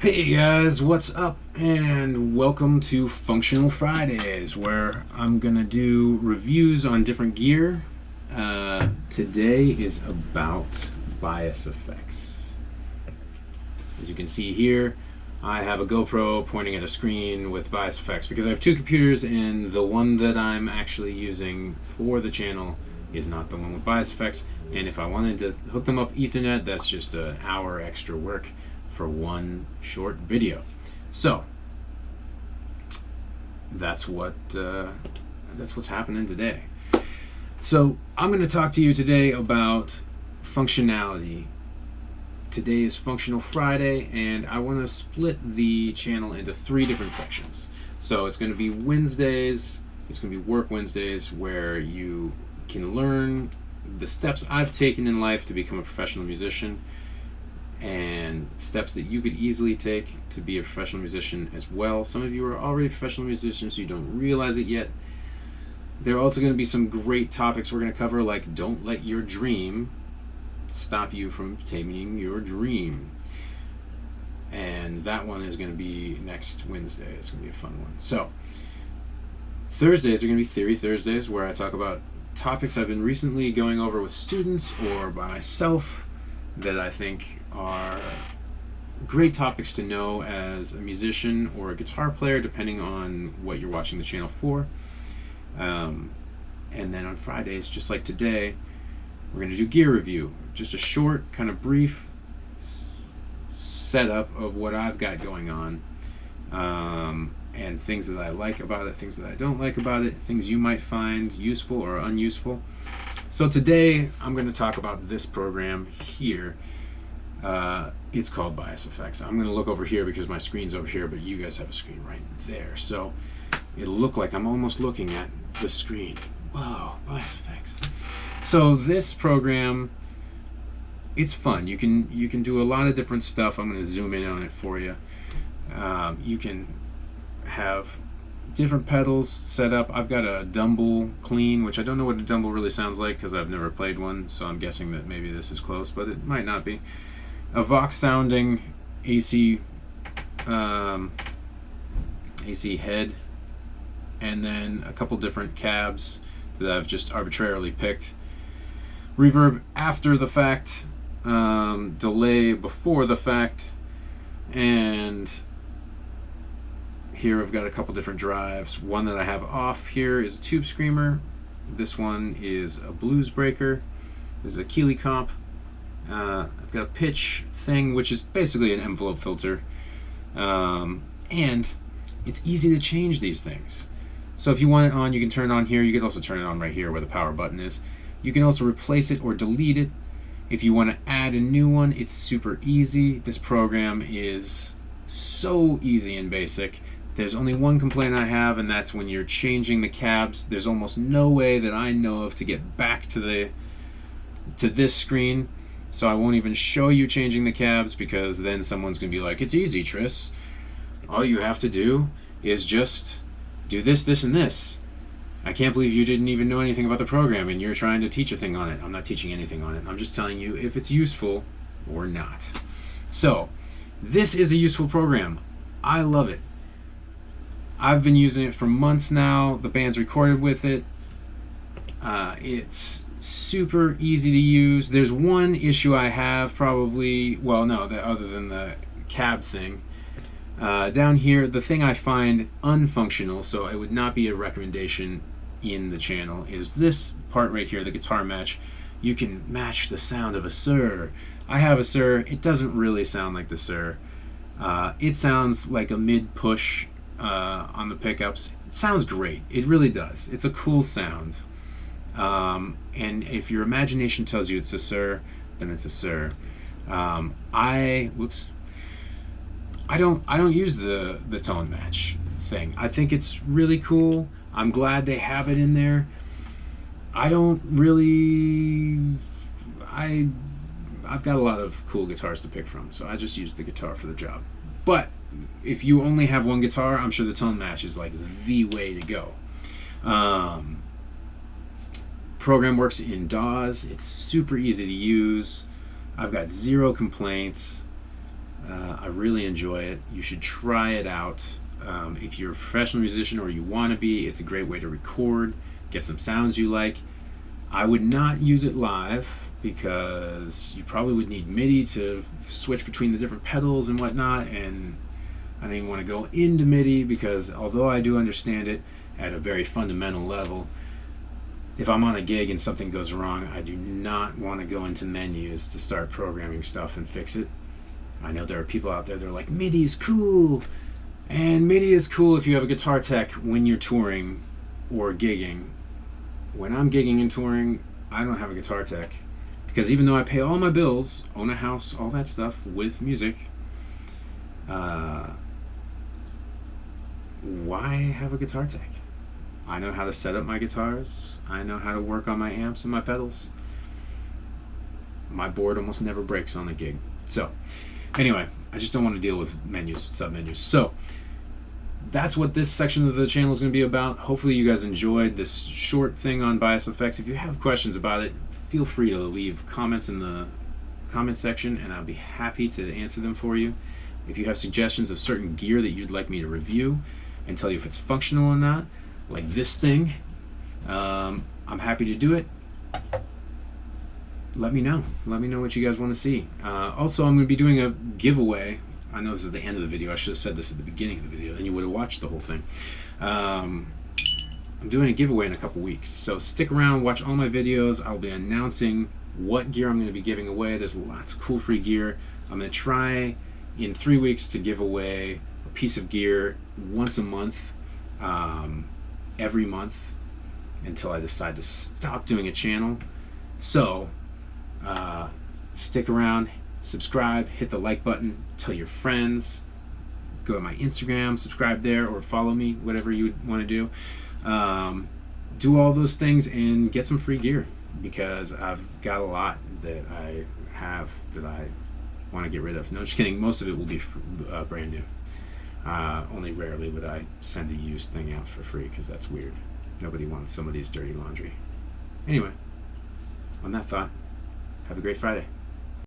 Hey guys, what's up? And welcome to Functional Fridays, where I'm gonna do reviews on different gear. Today is about bias effects. As you can see here, I have a GoPro pointing at a screen with bias effects because I have two computers, and the one that I'm actually using for the channel is not the one with bias effects. And if I wanted to hook them up Ethernet, that's just an hour extra work for one short video. So that's what's happening today. So I'm going to talk to you today about functionality. Today is Functional Friday, and I want to split the channel into three different sections. So it's going to be Wednesdays, it's going to be Work Wednesdays, where you can learn the steps I've taken in life to become a professional musician, and steps that you could easily take to be a professional musician as well. Some of you are already professional musicians, so you don't realize it yet. There are also going to be some great topics we're going to cover, like don't let your dream stop you from taming your dream. And that one is going to be next Wednesday. It's going to be a fun one. So Thursdays are going to be Theory Thursdays, where I talk about topics I've been recently going over with students or by myself that I think are great topics to know as a musician or a guitar player, depending on what you're watching the channel for. And then on Fridays, just like today, we're going to do gear review. Just a short, kind of brief setup of what I've got going on, and things that I like about it, things that I don't like about it, things you might find useful or unuseful. So today I'm going to talk about this program here. It's called Bias Effects. I'm going to look over here because my screen's over here, but you guys have a screen right there. So it'll look like I'm almost looking at the screen. Wow, Bias Effects. So this program, it's fun. You can do a lot of different stuff. I'm going to zoom in on it for you. You can have different pedals set up. I've got a Dumble Clean, which I don't know what a Dumble really sounds like because I've never played one, so I'm guessing that maybe this is close, but it might not be. A Vox sounding AC AC head, and then a couple different cabs that I've just arbitrarily picked. Reverb after the fact, delay before the fact, and here I've got a couple different drives. One that I have off here is a Tube Screamer. This one is a Blues Breaker. This is a Keeley comp. I've got a pitch thing, which is basically an envelope filter. And it's easy to change these things. So if you want it on, you can turn it on here. You can also turn it on right here where the power button is. You can also replace it or delete it. If you want to add a new one, it's super easy. This program is so easy and basic. There's only one complaint I have, and that's when you're changing the cabs. There's almost no way that I know of to get back to this screen. So I won't even show you changing the cabs, because then someone's going to be like, it's easy, Tris. All you have to do is just do this, this, and this. I can't believe you didn't even know anything about the program and you're trying to teach a thing on it. I'm not teaching anything on it. I'm just telling you if it's useful or not. So this is a useful program. I love it. I've been using it for months now. The band's recorded with it. It's super easy to use. There's one issue I have, probably, well, no, other than the cab thing. Down here, the thing I find unfunctional, so it would not be a recommendation in the channel, is this part right here, the guitar match. You can match the sound of a Sir. I have a Sir. It doesn't really sound like the Sir. It sounds like a mid-push on the pickups. It sounds great. It really does. It's a cool sound. And if your imagination tells you it's a Sir, then it's a Sir. I don't use the tone match thing. I think it's really cool. I'm glad they have it in there. I don't really... I've got a lot of cool guitars to pick from, so I just use the guitar for the job. But if you only have one guitar, I'm sure the tone match is like the way to go. Program works in DAWs. It's super easy to use. I've got zero complaints. I really enjoy it. You should try it out. If you're a professional musician or you want to be, it's a great way to record, get some sounds you like. I would not use it live because you probably would need MIDI to switch between the different pedals and whatnot, and I don't even want to go into MIDI because although I do understand it at a very fundamental level, if I'm on a gig and something goes wrong, I do not want to go into menus to start programming stuff and fix it. I know there are people out there that are like, MIDI is cool, and MIDI is cool if you have a guitar tech when you're touring or gigging. When I'm gigging and touring, I don't have a guitar tech because even though I pay all my bills, own a house, all that stuff with music, why have a guitar tech? I know how to set up my guitars. I know how to work on my amps and my pedals. My board almost never breaks on a gig. So, anyway, I just don't want to deal with menus, sub-menus. So, that's what this section of the channel is going to be about. Hopefully you guys enjoyed this short thing on bias effects. If you have questions about it, feel free to leave comments in the comment section and I'll be happy to answer them for you. If you have suggestions of certain gear that you'd like me to review and tell you if it's functional or not, like this thing, I'm happy to do it. Let me know what you guys want to see. Also, I'm going to be doing a giveaway. I know this is the end of the video. I should have said this at the beginning of the video, then you would have watched the whole thing. I'm doing a giveaway in a couple weeks, so stick around, watch all my videos. I'll be announcing what gear I'm going to be giving away. There's lots of cool free gear. I'm going to try in 3 weeks to give away a piece of gear once a month, every month, until I decide to stop doing a channel. So stick around, subscribe, hit the like button, tell your friends, go to my Instagram, subscribe there, or follow me, whatever you would want to do. Do all those things and get some free gear because I've got a lot that I have that I want to get rid of. No, just kidding. Most of it will be brand new. Only rarely would I send a used thing out for free because that's weird. Nobody wants somebody's dirty laundry. Anyway, on that thought, have a great Friday.